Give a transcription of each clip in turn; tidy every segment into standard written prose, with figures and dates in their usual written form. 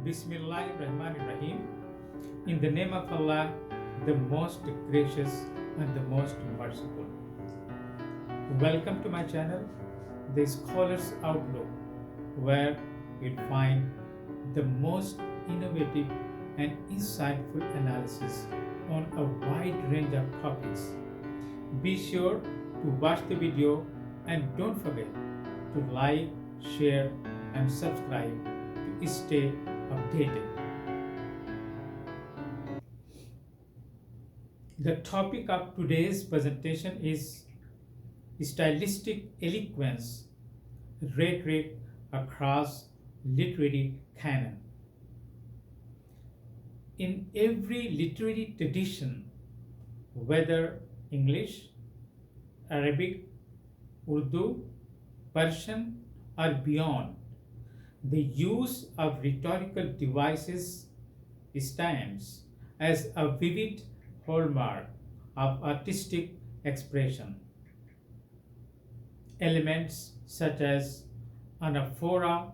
Bismillahirrahmanirrahim. In the name of Allah, the most gracious and the most merciful. Welcome to my channel, The Scholar's Outlook, where you'll find the most innovative and insightful analysis on a wide range of topics. Be sure to watch the video and don't forget to like, share, and subscribe to stay updated. The topic of today's presentation is Stylistic Eloquence, Rhetoric across Literary Canon. In every literary tradition, whether English, Arabic, Urdu, Persian, or beyond, the use of rhetorical devices stands as a vivid hallmark of artistic expression. Elements such as anaphora,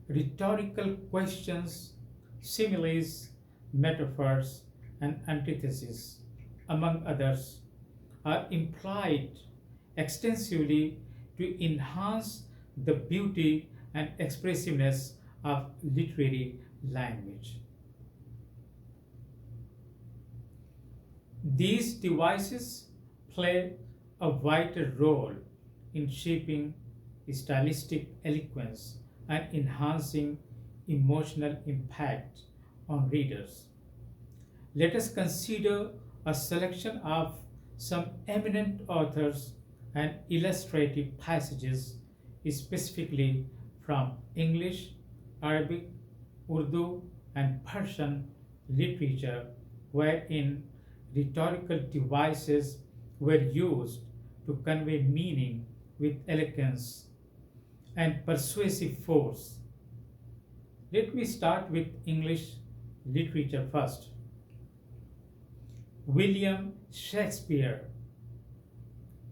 rhetorical questions, similes, metaphors, and antithesis, among others, are employed extensively to enhance the beauty and expressiveness of literary language. These devices play a vital role in shaping stylistic eloquence and enhancing emotional impact on readers. Let us consider a selection of some eminent authors and illustrative passages specifically from English, Arabic, Urdu, and Persian literature, wherein rhetorical devices were used to convey meaning with eloquence and persuasive force. Let me start with English literature first. William Shakespeare.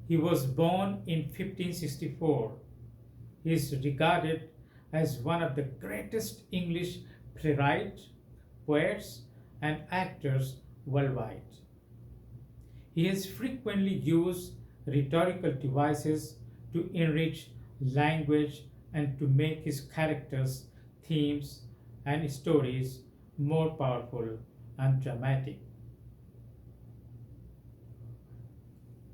He was born in 1564. He is regarded as one of the greatest English playwrights, poets, and actors worldwide. He has frequently used rhetorical devices to enrich language and to make his characters, themes, and stories more powerful and dramatic.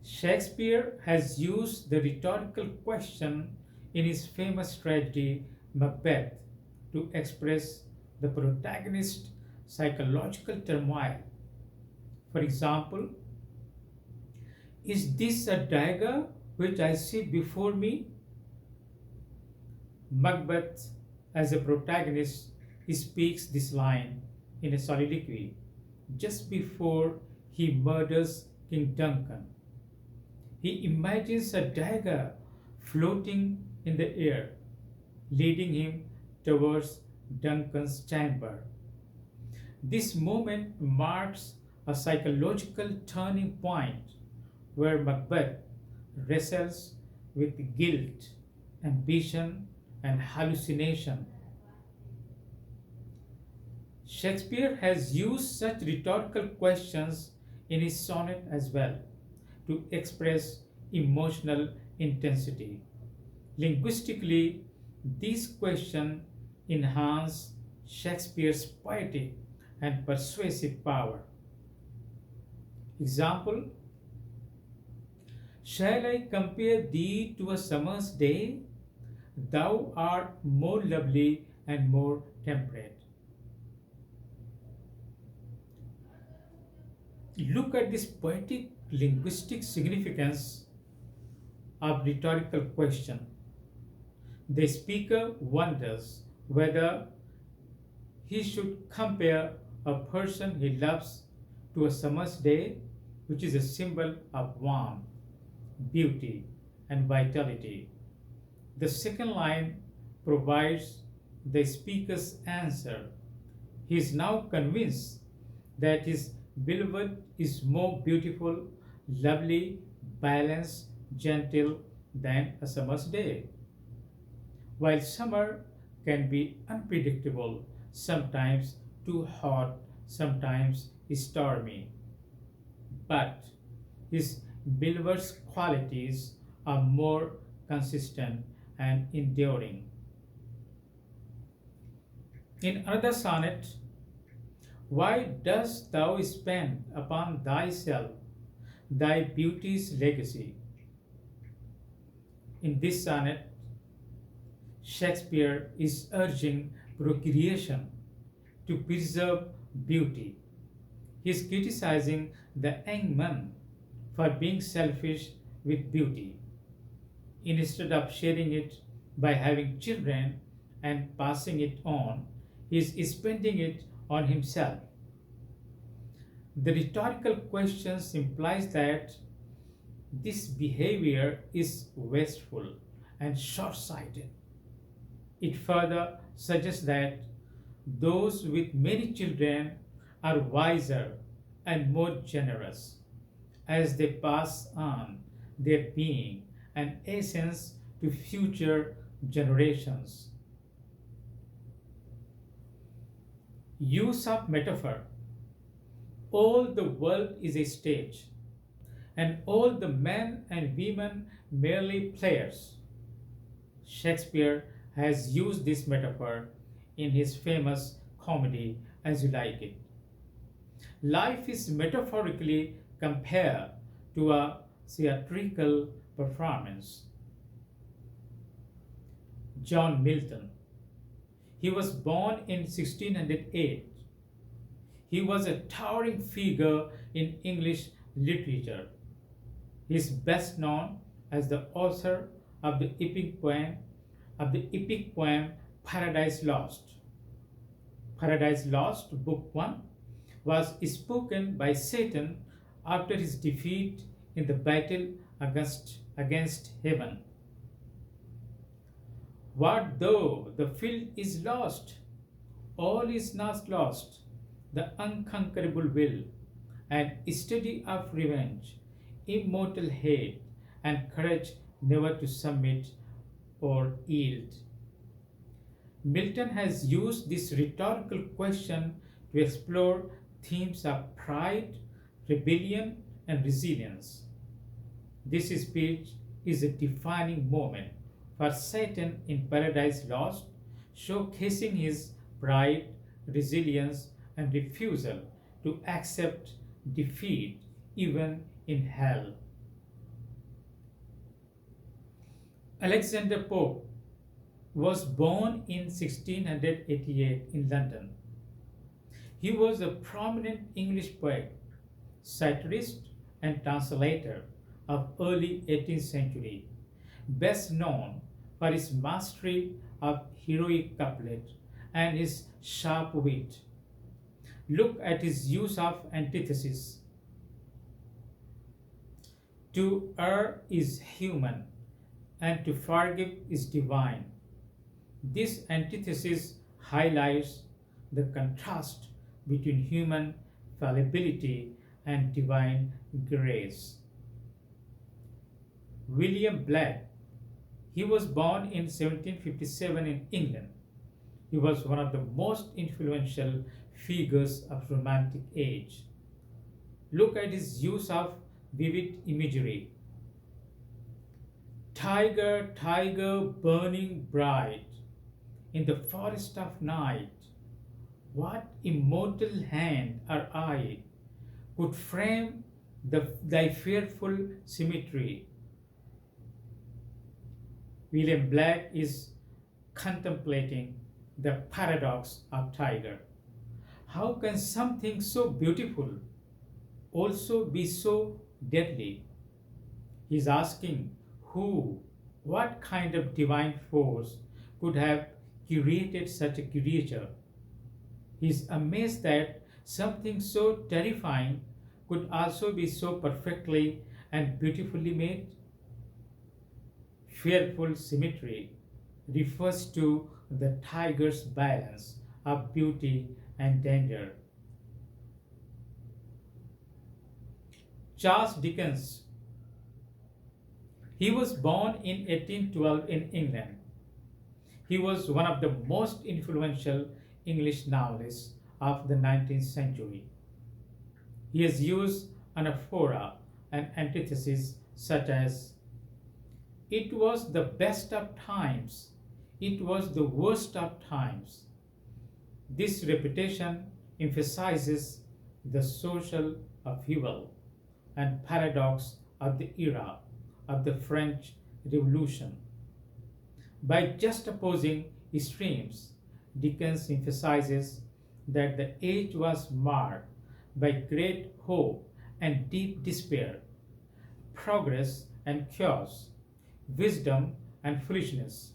Shakespeare has used the rhetorical question in his famous tragedy Macbeth to express the protagonist's psychological turmoil. For example, "Is this a dagger which I see before me?" Macbeth, as a protagonist, speaks this line in a soliloquy just before he murders King Duncan. He imagines a dagger floating in the air, leading him towards Duncan's chamber. This moment marks a psychological turning point where Macbeth wrestles with guilt, ambition, and hallucination. Shakespeare has used such rhetorical questions in his sonnet as well to express emotional intensity. Linguistically, these questions enhance Shakespeare's poetic and persuasive power. Example: "Shall I compare thee to a summer's day? Thou art more lovely and more temperate." Look at this poetic linguistic significance of rhetorical question. The speaker wonders whether he should compare a person he loves to a summer's day, which is a symbol of warmth, beauty, and vitality. The second line provides the speaker's answer. He is now convinced that his beloved is more beautiful, lovely, balanced, gentle than a summer's day. While summer can be unpredictable, sometimes too hot, sometimes stormy. But his beloved qualities are more consistent and enduring. In another sonnet, why dost thou spend upon thyself thy beauty's legacy? In this sonnet, Shakespeare is urging procreation to preserve beauty. He is criticizing the young man for being selfish with beauty. Instead of sharing it by having children and passing it on, he is spending it on himself. The rhetorical question implies that this behavior is wasteful and short sighted. It further suggests that those with many children are wiser and more generous as they pass on their being and essence to future generations. Use of metaphor. All the world is a stage, and all the men and women merely players. Shakespeare has used this metaphor in his famous comedy As You Like It. Life is metaphorically compared to a theatrical performance. John Milton. He was born in 1608. He was a towering figure in English literature. He is best known as the author of the epic poem Paradise Lost. Paradise Lost, Book 1, was spoken by Satan after his defeat in the battle against heaven. What though the field is lost? All is not lost. The unconquerable will and study of revenge, immortal hate, and courage never to submit or yield. Milton has used this rhetorical question to explore themes of pride, rebellion, and resilience. This speech is a defining moment for Satan in Paradise Lost, showcasing his pride, resilience, and refusal to accept defeat even in hell. Alexander Pope was born in 1688 in London. He was a prominent English poet, satirist, and translator of early 18th century, best known for his mastery of heroic couplet and his sharp wit. Look at his use of antithesis. To err is human, and to forgive is divine. This antithesis highlights the contrast between human fallibility and divine grace. William Blake. He was born in 1757 in England. He was one of the most influential figures of Romantic age. Look at his use of vivid imagery. Tiger, tiger, burning bright in the forest of night, what immortal hand or eye could frame thy fearful symmetry? William Blake is contemplating the paradox of tiger. How can something so beautiful also be so deadly? He is asking what kind of divine force could have created such a creature? He is amazed that something so terrifying could also be so perfectly and beautifully made. Fearful symmetry refers to the tiger's balance of beauty and danger. Charles Dickens. He was born in 1812 in England. He was one of the most influential English novelist of the 19th century. He has used anaphora and antithesis such as, "It was the best of times, it was the worst of times." This repetition emphasizes the social upheaval and paradox of the era of the French Revolution. By juxtaposing extremes, Dickens emphasizes that the age was marked by great hope and deep despair, progress and chaos, wisdom and foolishness.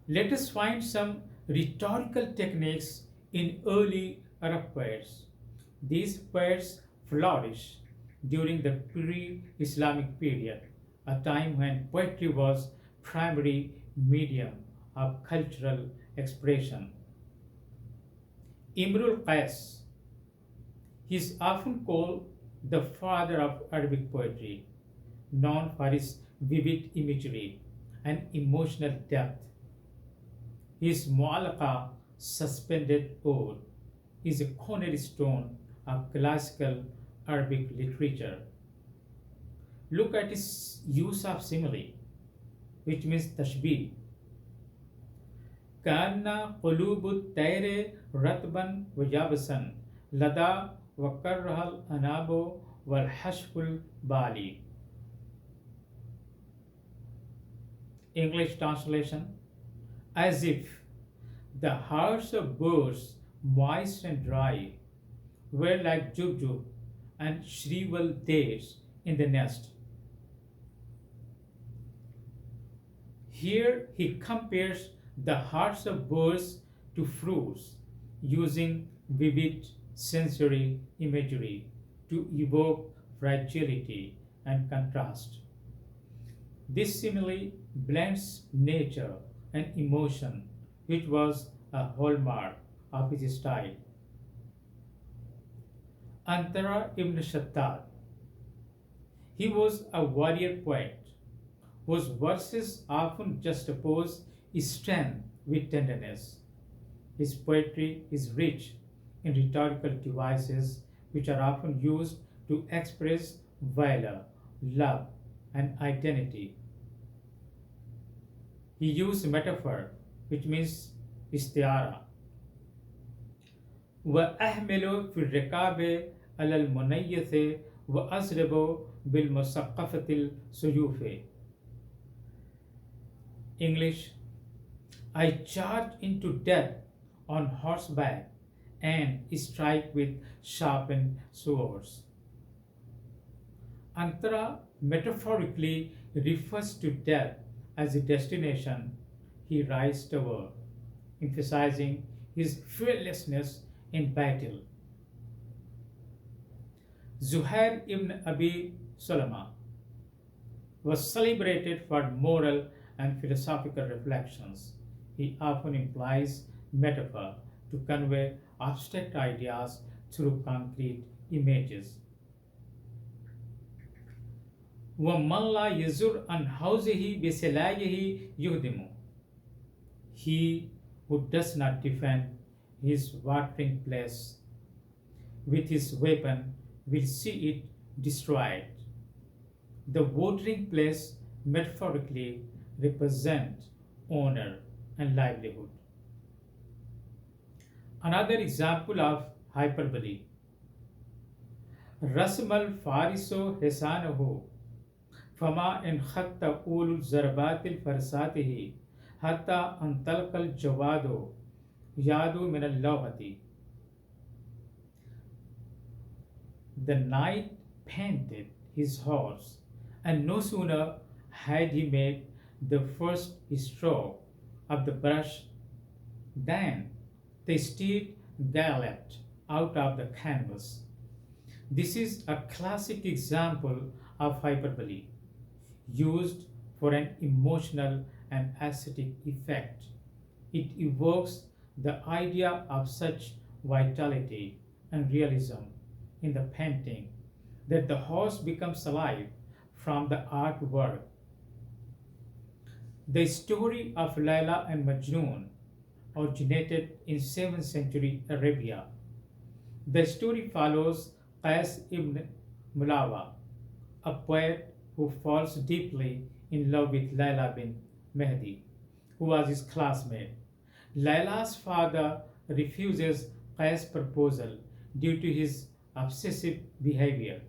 Let us find some rhetorical techniques in early Arab poets. These poets flourished during the pre-Islamic period, a time when poetry was primary medium of cultural expression. Imrul Qais, he is often called the father of Arabic poetry, known for his vivid imagery and emotional depth. His Mu'allaka, suspended ode, is a cornerstone of classical Arabic literature. Look at his use of simile, which means tashbih. كأن قلوب الطير رطبا ويابسا لدى وكرها الأناب والحشف البالي. English translation: as if the hearts of birds, moist and dry, were like jubjub and shriveled dates in the nest. Here he compares the hearts of birds to fruits, using vivid sensory imagery to evoke fragility and contrast. This simile blends nature and emotion, which was a hallmark of his style. Antara ibn Shaddad, he was a warrior poet whose verses often juxtapose strength with tenderness. His poetry is rich in rhetorical devices which are often used to express valor, love, and identity. He used metaphor, which means istiara. وأحمل في الركاب على المنيث وأضرب بالمسقفة السيوف. English: I charge into death on horseback and strike with sharpened swords. Antara metaphorically refers to death as a destination he rides toward, emphasizing his fearlessness in battle. Zuhair ibn Abi Sulama was celebrated for moral and philosophical reflections. He often implies metaphor to convey abstract ideas through concrete images. وَمَنْ لَا يَزُرْ عَنْ حَوْزِهِ بِسِلَايِهِ يُهْدِمُ. He who does not defend his watering place with his weapon will see it destroyed. The watering place metaphorically represents honor and livelihood. Another example of hyperbole. رسم الفارس حصانه فما انخط أول ضربات فرساته حتى انطلق الجواد يادو من اللوحة. The knight painted his horse, and no sooner had he made the first stroke of the brush than the steed galloped out of the canvas. This is a classic example of hyperbole, used for an emotional and aesthetic effect. It evokes the idea of such vitality and realism in the painting that the horse becomes alive from the artwork. The story of Layla and Majnun originated in 7th century Arabia. The story follows Qais ibn Mulawa, a poet who falls deeply in love with Layla bin Mehdi, who was his classmate. Layla's father refuses Qais' proposal due to his obsessive behavior,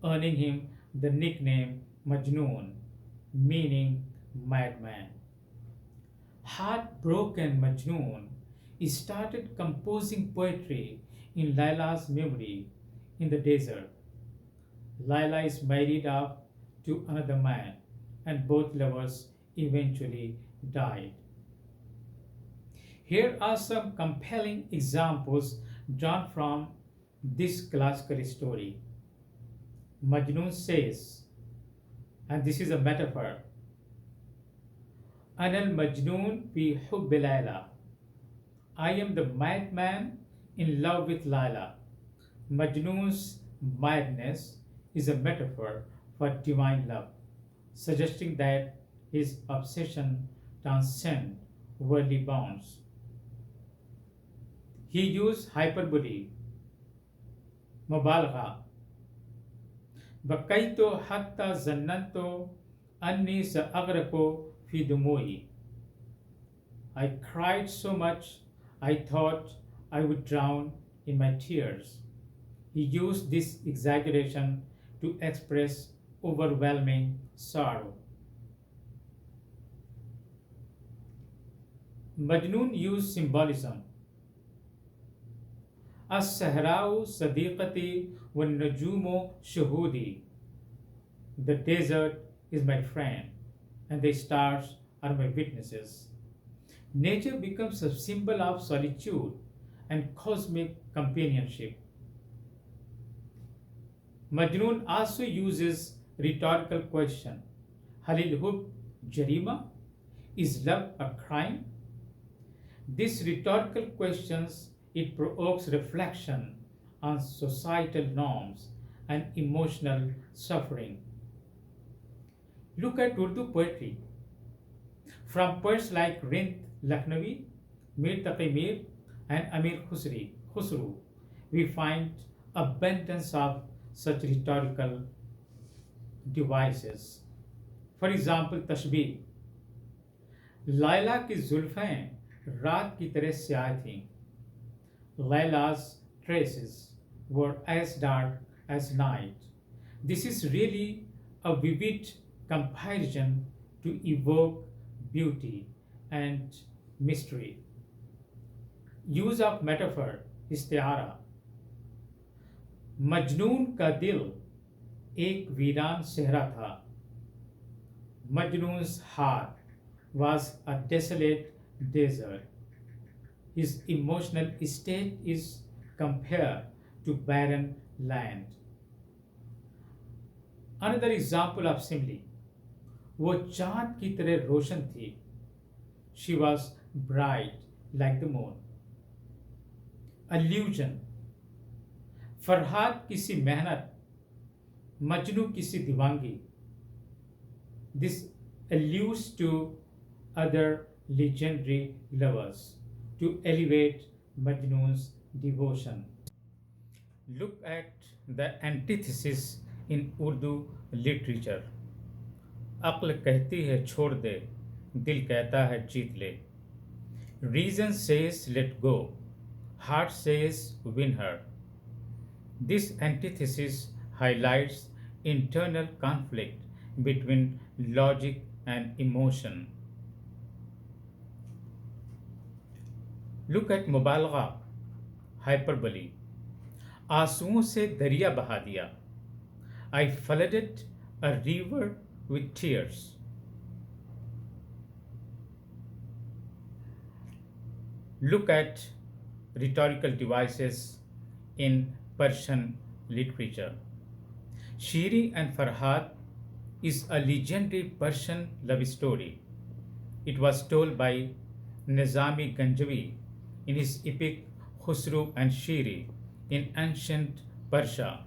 earning him the nickname Majnun, meaning madman. Heartbroken Majnun started composing poetry in Layla's memory in the desert. Layla is married off to another man, and both lovers eventually died. Here are some compelling examples drawn from this classical story. Majnun says, and this is a metaphor, Anal Majnun fi hubb Layla. I am the madman in love with Layla. Majnun's madness is a metaphor for divine love, suggesting that his obsession transcends worldly bounds. He used hyperbole, mubalagha. Bakayto hatta zannanto anni sa'agrako fi dumui. I cried so much I thought I would drown in my tears. He used this exaggeration to express overwhelming sorrow. Majnun used symbolism. As-Sahra'u Sadiqati wan Najumu Shuhudi. The desert is my friend, and the stars are my witnesses. Nature becomes a symbol of solitude and cosmic companionship. Majnun also uses rhetorical question. Halil hub jarima? Is love a crime? These rhetorical questions, it provokes reflection on societal norms and emotional suffering. Look at Urdu poetry. From poets like Rind Lakhnavi, Mir Taqi Mir, and Amir Khusru, we find abundance of such rhetorical devices. For example, तशबीह, Laila की जुल्फ़ें रात की तरह स्याह थीं. Laila's tresses were as dark as night. This is really a vivid comparison to evoke beauty and mystery. Use of metaphor, istiara. मजनून का दिल एक वीरान सहरा था. Majnun's heart was a desolate desert. His emotional state is compared to barren land. Another example of simile. वो चांद की तरह रोशन थी. She was bright like the moon. Allusion. Farhad किसी मेहनत, मजनू किसी दीवानगी. This alludes to other legendary lovers to elevate Majnun's devotion. Look at the antithesis in Urdu literature. अक्ल कहती है छोड़ दे, दिल कहता है जीत ले. Reason says let go, heart says win her. This antithesis highlights internal conflict between logic and emotion. Look at मुबालगा, hyperbole. आंसुओं से दरिया बहा दिया. I flooded a river with tears. Look at rhetorical devices in Persian literature. Shiri and Farhad is a legendary Persian love story. It was told by Nizami Ganjavi in his epic Khusru and Shiri in ancient Persia.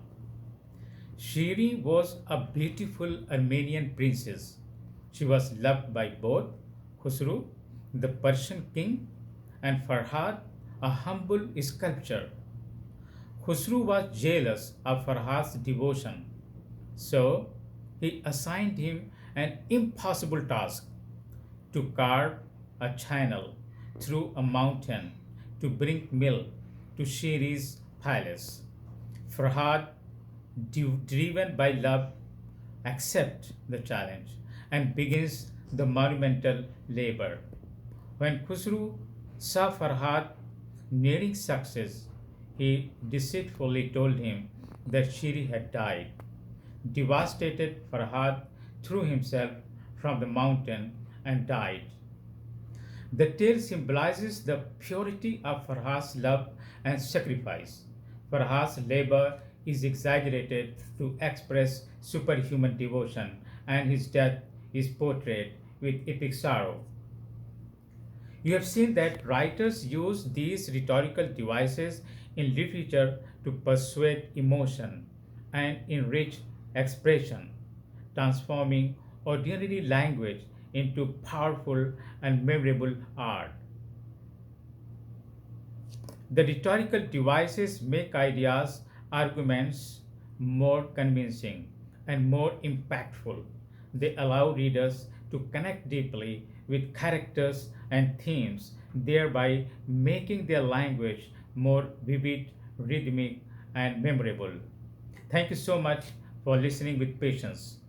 Shiri was a beautiful Armenian princess. She was loved by both Khusru, the Persian king, and Farhad, a humble sculptor. Khusru was jealous of Farhad's devotion, so he assigned him an impossible task to carve a channel through a mountain to bring milk to Shiri's palace. Farhad, driven by love, accepts the challenge and begins the monumental labor. When Khusru saw Farhad nearing success, he deceitfully told him that Shiri had died. Devastated, Farhad threw himself from the mountain and died. The tale symbolizes the purity of Farhad's love and sacrifice. Farhad's labor is exaggerated to express superhuman devotion, and his death is portrayed with epic sorrow. You have seen that writers use these rhetorical devices in literature to persuade emotion and enrich expression, transforming ordinary language into powerful and memorable art. The rhetorical devices make ideas, arguments more convincing and more impactful. They allow readers to connect deeply with characters and themes, thereby making their language more vivid, rhythmic, and memorable. Thank you so much for listening with patience.